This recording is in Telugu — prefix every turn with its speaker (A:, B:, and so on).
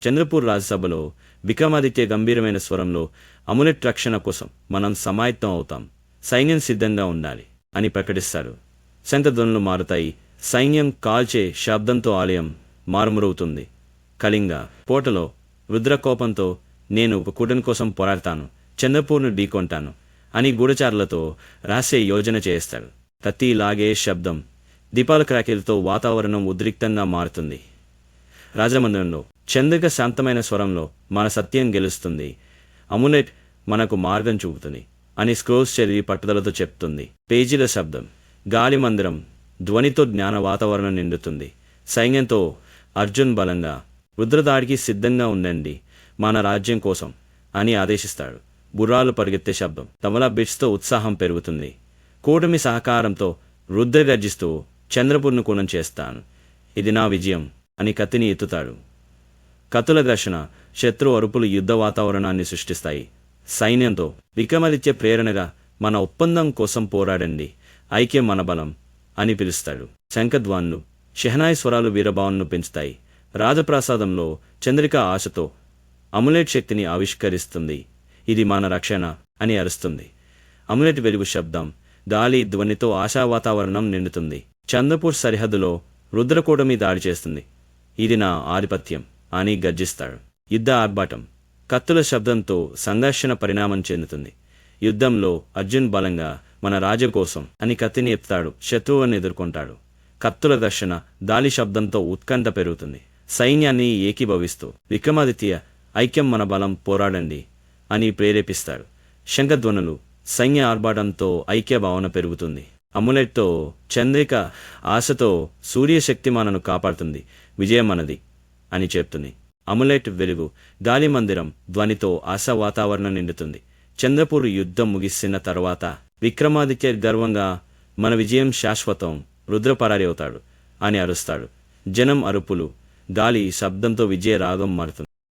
A: చంద్రపూర్ రాజ్యసభలో విక్రమాదిత్య గంభీరమైన స్వరంలో అములెట్ రక్షణ కోసం మనం సమాయత్తం అవుతాం, సైన్యం సిద్ధంగా ఉండాలి అని ప్రకటిస్తాడు. శంఖధ్వనులు మారుతాయి. సైన్యం కాల్చే శబ్దంతో ఆలయం మారుమరుగుతుంది. కళింగ పోటలో రుద్రకోపంతో నేను ఒక కూటమి కోసం పోరాడతాను, చంద్రపూర్ను ఢీకొంటాను అని గూఢచారులతో రహస్య యోజన చేస్తాడు. కత్తి లాగే శబ్దం, దీపాల క్రాకెలతో వాతావరణం ఉద్రిక్తంగా మారుతుంది. రాజమందిరంలో చంద్రిక శాంతమైన స్వరంలో మన సత్యం గెలుస్తుంది, అములెట్ మనకు మార్గం చూపుతుంది అని స్క్రోల్స్ చదివి పట్టుదలతో చెప్తుంది. పేజీల శబ్దం, గాలి మందిరం ధ్వనితో జ్ఞాన వాతావరణం నిండుతుంది. సైన్యంతో అర్జున్ బలంగా రుద్రదాడికి సిద్ధంగా ఉండండి మన రాజ్యం కోసం అని ఆదేశిస్తాడు. గుర్రాలు పరిగెత్తే శబ్దం, తబలా బిట్స్తో ఉత్సాహం పెరుగుతుంది. కూటమి సహకారంతో రుద్ర గర్జిస్తూ చంద్రపూర్ను కూనం చేస్తాను, ఇది నా విజయం అని కత్తిని ఎత్తుతాడు. కత్తుల ఘర్షణ, శత్రు అరుపులు యుద్ధ వాతావరణాన్ని సృష్టిస్తాయి. సైన్యంతో విక్రమాదిత్య ప్రేరణగా మన ఒప్పందం కోసం పోరాడండి, ఐక్యం మన బలం అని పిలుస్తాడు. శంఖధ్వాన్లు, షెహనాయి స్వరాలు వీరభావనను పెంచుతాయి. రాజప్రాసాదంలో చంద్రిక ఆశతో అములెట్ శక్తిని ఆవిష్కరిస్తుంది. ఇది మన రక్షణ అని అరుస్తుంది. అములెట్ వెలుగు శబ్దం, గాలి ధ్వనితో ఆశా వాతావరణం నిండుతుంది. చంద్రపూర్ సరిహద్దులో రుద్రకూటమి దాడి చేస్తుంది. ఇది నా ఆధిపత్యం అని గర్జిస్తాడు. యుద్ధ ఆర్భాటం, కత్తుల శబ్దంతో సంఘర్షణ పరిణామం చెందుతుంది. యుద్ధంలో అర్జున్ బలంగా మన రాజ్యం కోసం అని కత్తిని ఎత్తాడు, శత్రువులను ఎదుర్కొంటాడు. కత్తుల ఘర్షణ, దాలి శబ్దంతో ఉత్కంఠ పెరుగుతుంది. సైన్యాన్ని ఏకీభవిస్తూ విక్రమాదిత్య ఐక్యం మన బలం, పోరాడండి అని ప్రేరేపిస్తాడు. శంఖధ్వనులు, సైన్య ఆర్భాటంతో ఐక్య భావన పెరుగుతుంది. అములెట్తో చంద్రిక ఆశతో సూర్యశక్తి మనను కాపాడుతుంది, విజయం మనది అని చెప్తుంది. అములెట్ వెలుగు, గాలి మందిరం ధ్వనితో ఆశా వాతావరణం నిండుతుంది. చంద్రపూర్ యుద్ధం ముగిసిన తర్వాత విక్రమాదిత్య గర్వంగా మన విజయం శాశ్వతం, రుద్రపరారి అవుతాడు అని అరుస్తాడు. జనం అరుపులు, గాలి శబ్దంతో విజయ రాగం మారుతుంది.